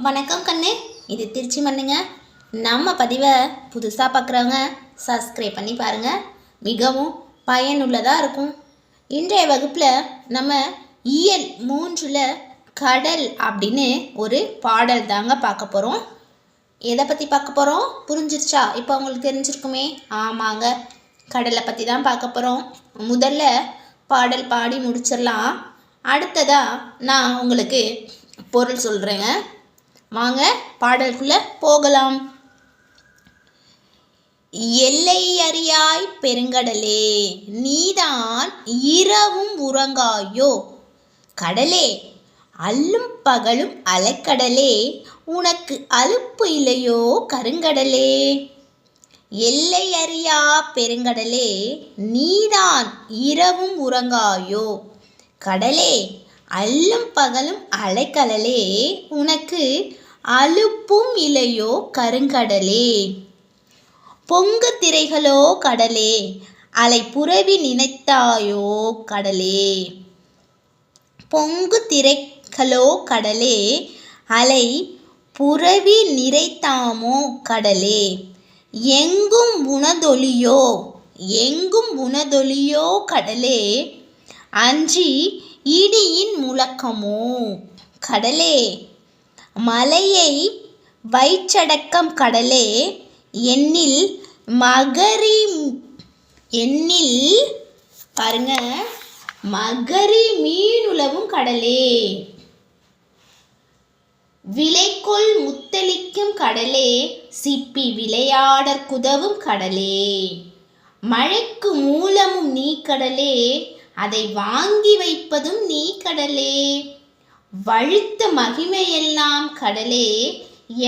வணக்கம் கண்ணு, இது திருச்சி மண்ணுங்க. நம்ம பதிவை புதுசாக பார்க்குறவங்க சப்ஸ்கிரைப் பண்ணி பாருங்கள், மிகவும் பயனுள்ளதாக இருக்கும். இன்றைய வகுப்பில் நம்ம இயல் 3ல் கடல் அப்படின்னு ஒரு பாடல் தாங்க பார்க்க போகிறோம். எதை பற்றி பார்க்க போகிறோம் புரிஞ்சிருச்சா? இப்போ உங்களுக்கு தெரிஞ்சிருக்குமே. ஆமாங்க, கடலை பற்றி தான் பார்க்க போகிறோம். முதல்ல பாடல் பாடி முடிச்சிடலாம். அடுத்ததாக நான் உங்களுக்கு பொருள் சொல்கிறேங்க. வாங்க பாடலுக்குள்ளே போகலாம். எல்லை அறியாய் பெருங்கடலே, நீதான் இரவும் உறங்காயோ. கடலே, அல்லும் பகலும் அலைக்கடலே, உனக்கு அலுப்பு இல்லையோ கருங்கடலே. எல்லை அறியா பெருங்கடலே, நீதான் இரவும் உறங்காயோ. கடலே, அல்லும் பகலும் அலைக்கடலே, உனக்கு அலுப்பும் இலையோ கருங்கடலே. பொங்கு திரைகளோ கடலே, அலை புரவி நினைத்தாயோ கடலே. பொங்கு திரைகளோ கடலே, அலை புரவி நிறைத்தாமோ கடலே. எங்கும் உனதொலியோ, எங்கும் உனதொலியோ கடலே, அன்றி இடியின் முழக்கமோ கடலே. மலையை வயிற்றடக்கம் கடலே, எண்ணில் மகரி, எண்ணில் பாருங்க, மகரி மீனுலவும் கடலே. விளைகொள் முத்தளிக்கும் கடலே, சிப்பி விளையாடற் குதவும் கடலே. மழைக்கு மூலமும் நீ கடலே, அதை வாங்கி வைப்பதும் நீ கடலே. வழுத்த மகிமையெல்லாம் கடலே,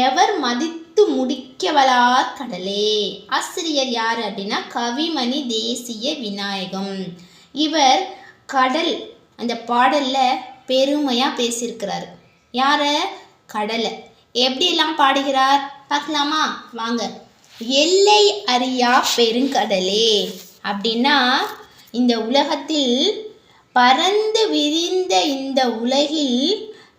எவர் மதித்து முடிக்கவலார் கடலே. ஆசிரியர் யார் அப்படின்னா கவிமணி தேசிய விநாயகம். இவர் கடல் அந்த பாடலில் பெருமையாக பேசியிருக்கிறார். யார? கடலை. எப்படியெல்லாம் பாடுகிறார் பார்க்கலாமா? வாங்க. எல்லை அறியா பெருங்கடலே அப்படின்னா, இந்த உலகத்தில் பரந்து விரிந்த இந்த உலகில்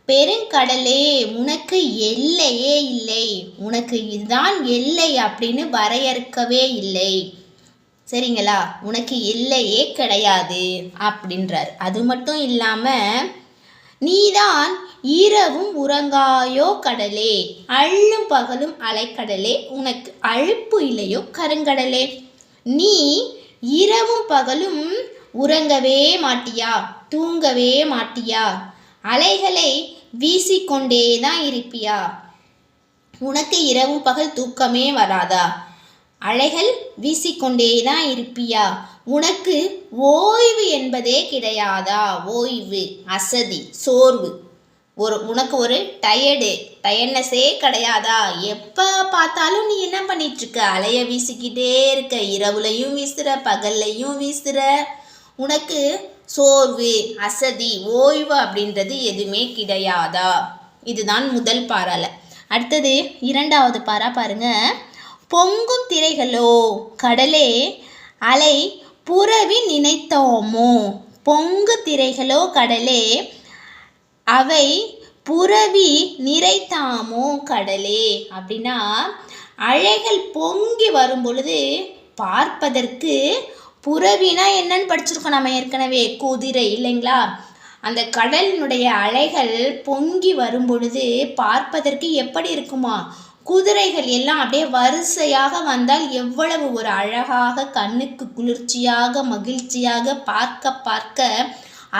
பெருங்கடலே, உனக்கு எல்லையே இல்லை, உனக்கு இதுதான் எல்லை அப்படின்னு வரையறுக்கவே இல்லை. சரிங்களா? உனக்கு எல்லையே கிடையாது அப்படின்றார். அது மட்டும் இல்லாமல், நீதான் இரவும் உறங்காயோ கடலே, அள்ளும் பகலும் அலைக்கடலே, உனக்கு அழுப்பு இல்லையோ கருங்கடலே. நீ இரவும் பகலும் உறங்கவே மாட்டியா, தூங்கவே மாட்டியா, அலைகளை வீசிக்கொண்டே தான் இருப்பியா. உனக்கு இரவும் பகல் தூக்கமே வராதா, அலைகள் வீசிக்கொண்டே தான் இருப்பியா, உனக்கு ஓய்வு என்பதே கிடையாதா. ஓய்வு, அசதி, சோர்வு, உனக்கு ஒரு டயர்ட்னஸே கிடையாதா. எப்போ பார்த்தாலும் நீ என்ன பண்ணிகிட்ருக்க? அலைய வீசிக்கிட்டே இருக்க. இரவுலையும் வீசுகிற, பகல்லையும் வீசுகிற. உனக்கு சோர்வு, அசதி, ஓய்வு அப்படின்றது எதுவுமே கிடையாதா. இதுதான் முதல் பாரால. அடுத்தது இரண்டாவது பாரா பாருங்க. பொங்கும் திரைகளோ கடலே, அலை புரவி நினைத்தோமோ. பொங்கு திரைகளோ கடலே, அவை புரவி நிறைத்தாமோ கடலே. அப்படின்னா, அலைகள் பொங்கி வரும் பொழுது பார்ப்பதற்கு, புரவினா என்னன்னு படிச்சிருக்கோம் நம்ம ஏற்கனவே, குதிரை இல்லைங்களா. அந்த கடலினுடைய அலைகள் பொங்கி வரும் பொழுது பார்ப்பதற்கு எப்படி இருக்குமா, குதிரைகள் எல்லாம் அப்படியே வரிசையாக வந்தால் எவ்வளவு ஒரு அழகாக, கண்ணுக்கு குளிர்ச்சியாக, மகிழ்ச்சியாக, பார்க்க பார்க்க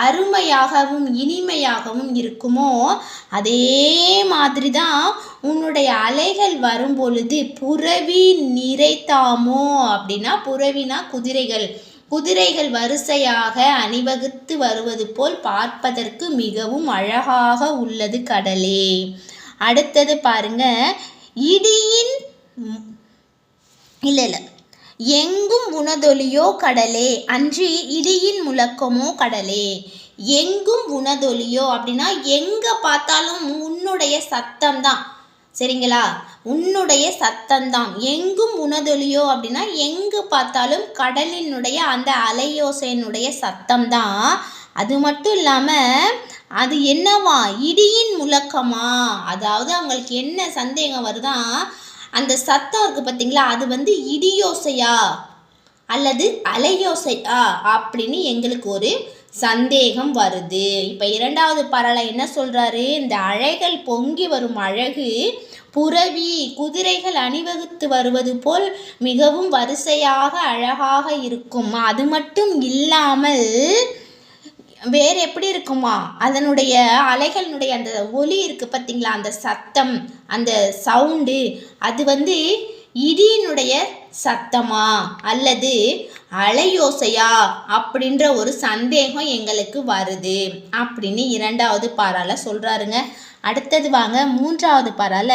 அருமையாகவும் இனிமையாகவும் இருக்குமோ, அதே மாதிரி தான் உன்னுடைய அலைகள் வரும் பொழுது புரவி நிறைத்தாமோ. அப்படின்னா, புரவினா குதிரைகள், குதிரைகள் வரிசையாக அணிவகுத்து வருவது போல் பார்ப்பதற்கு மிகவும் அழகாக உள்ளது கடலே. அடுத்தது பாருங்க. இடியின் இல்லை எங்கும் உனதொலியோ கடலே, அன்றி இடியின் முழக்கமோ கடலே. எங்கும் உனதொலியோ அப்படின்னா, எங்கே பார்த்தாலும் உன்னுடைய சத்தம்தான். சரிங்களா? உன்னுடைய சத்தம்தான். எங்கும் உனதொலியோ அப்படின்னா, எங்கு பார்த்தாலும் கடலினுடைய அந்த அலையோசையினுடைய சத்தம்தான். அது மட்டும் இல்லாமல் அது என்னவா, இடியின் முழக்கமா? அதாவது அவங்களுக்கு என்ன சந்தேகம் வருதான், அந்த சத்தம் இருக்குது பார்த்தீங்களா, அது வந்து இடியோசையா அல்லது அலையோசையா அப்படின்னு எங்களுக்கு ஒரு சந்தேகம் வருது. இப்போ இரண்டாவது பாராள என்ன சொல்கிறாரு, இந்த அலைகள் பொங்கி வரும் அழகு புரவி குதிரைகள் அணிவகுத்து வருவது போல் மிகவும் வரிசையாக அழகாக இருக்கும். அது மட்டும் இல்லாமல் வேறு எப்படி இருக்குமா, அதனுடைய அலைகளினுடைய அந்த ஒலி இருக்குது பார்த்தீங்களா, அந்த சத்தம், அந்த சவுண்டு, அது வந்து இடியினுடைய சத்தமா அல்லது அலையோசையா அப்படின்ற ஒரு சந்தேகம் எங்களுக்கு வருது அப்படின்னு இரண்டாவது பாராள சொல்கிறாருங்க. அடுத்தது வாங்க மூன்றாவது பாராள,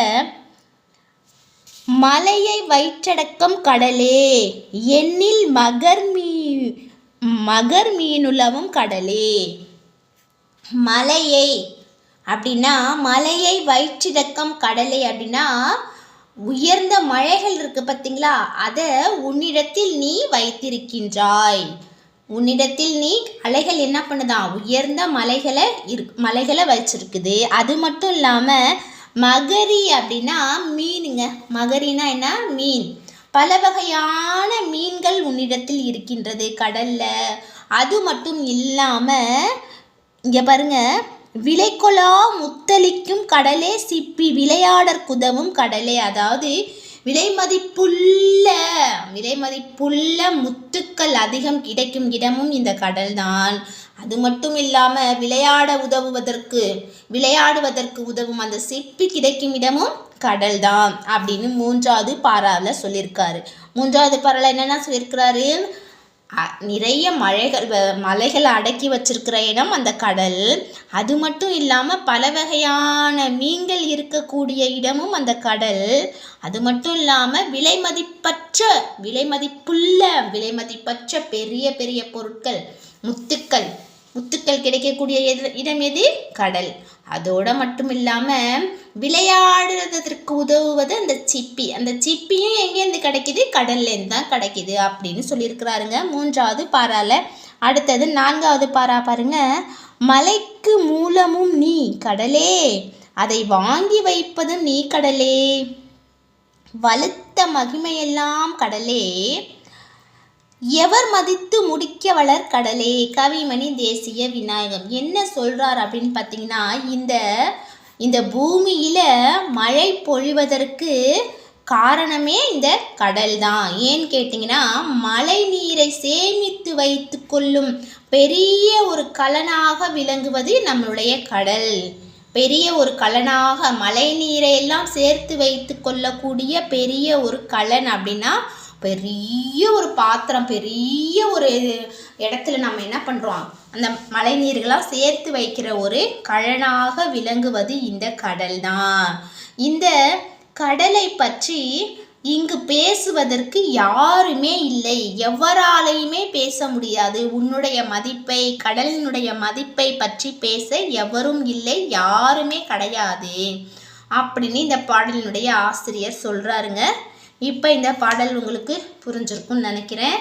மலையை வயிற்றடக்கம் கடலே எண்ணில் மகர் மீனுலவும் கடலே. மலையை அப்படின்னா, மலையை வயிற்றிடக்கம் கடலே அப்படின்னா உயர்ந்த மலைகள் இருக்கு பார்த்தீங்களா, அதை உன்னிடத்தில் நீ வைத்திருக்கின்றாய். உன்னிடத்தில் நீ அலைகள் என்ன பண்ணுதான், உயர்ந்த மலைகளை வச்சிருக்குது. அது மட்டும் இல்லாமல் மகரி அப்படின்னா மீனுங்க. மகரினா என்ன, மீன். பல வகையான மீன்கள் உன்னிடத்தில் இருக்கின்றது கடலில். அது மட்டும் இல்லாமல் இங்கே பாருங்க, விலைக்கொள்ளா முத்தளிக்கும் கடலே சிப்பி விளையாடற் குதவும் கடலே. அதாவது விலை மதிப்புள்ள முத்துக்கள் அதிகம் கிடைக்கும் இடமும் இந்த கடல் தான். அது மட்டும் இல்லாமல் விளையாடுவதற்கு உதவும் அந்த சிப்பி கிடைக்கும் இடமும் கடல் தான் அப்படின்னு மூன்றாவது பாராவில் சொல்லியிருக்காரு. மூன்றாவது பாராவில் என்னென்ன சொல்லியிருக்கிறாரு, நிறைய மலைகளை அடக்கி வச்சிருக்கிற இடம் அந்த கடல். அது மட்டும் இல்லாமல் பல வகையான மீன்கள் இருக்கக்கூடிய இடமும் அந்த கடல். அது மட்டும் இல்லாமல் விலை மதிப்பற்ற பெரிய பெரிய பொருட்கள், முத்துக்கள் கிடைக்கக்கூடிய இடம் எது, கடல். அதோடு மட்டும் இல்லாமல் விளையாடுறதற்கு உதவுவது அந்த சிப்பியும் எங்கேருந்து கிடைக்கிது, கடல்லேருந்து தான் கிடைக்கிது அப்படின்னு சொல்லியிருக்கிறாருங்க மூன்றாவது பாரால. அடுத்தது நான்காவது பாரா பாருங்க, மலைக்கு மூலமும் நீ கடலே அதை வாங்கி வைப்பதும் நீ கடலே, வலுத்த மகிமையெல்லாம் கடலே, எவர் மதித்து முடிக்க வளர் கடலே. கவிமணி தேசிய விநாயகம் என்ன சொல்கிறார் அப்படின்னு பார்த்தீங்கன்னா, இந்த பூமியில் மழை பொழிவதற்கு காரணமே இந்த கடல் தான். ஏன்னு கேட்டிங்கன்னா, மழை நீரை சேமித்து வைத்து கொள்ளும் பெரிய ஒரு கலனாக விளங்குவது நம்மளுடைய கடல். பெரிய ஒரு கலனாக மழை நீரை எல்லாம் சேர்த்து வைத்து கொள்ளக்கூடிய பெரிய ஒரு கலன் அப்படின்னா, பெரிய ஒரு பாத்திரம், பெரிய ஒரு இடத்துல நம்ம என்ன பண்ணுறோம், அந்த மழை நீர்களாக சேர்த்து வைக்கிற ஒரு கலனாக விளங்குவது இந்த கடல் தான். இந்த கடலை பற்றி இங்கு பேசுவதற்கு யாருமே இல்லை, எவராலையுமே பேச முடியாது. உன்னுடைய மதிப்பை, கடலினுடைய மதிப்பை பற்றி பேச எவரும் இல்லை, யாருமே கிடையாது அப்படின்னு இந்த பாடலினுடைய ஆசிரியர் சொல்கிறாருங்க. இப்போ இந்த பாடல் உங்களுக்கு புரிஞ்சிருக்கும்னு நினைக்கிறேன்.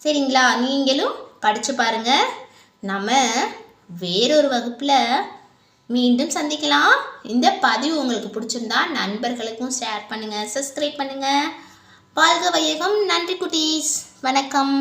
சரிங்களா, நீங்களும் படித்து பாருங்கள். நம்ம வேறொரு வகுப்பில் மீண்டும் சந்திக்கலாம். இந்த பதிவு உங்களுக்கு பிடிச்சிருந்தா நண்பர்களுக்கும் ஷேர் பண்ணுங்கள், சப்ஸ்கிரைப் பண்ணுங்கள். வாழ்க வையகம். நன்றி குட்டீஸ், வணக்கம்.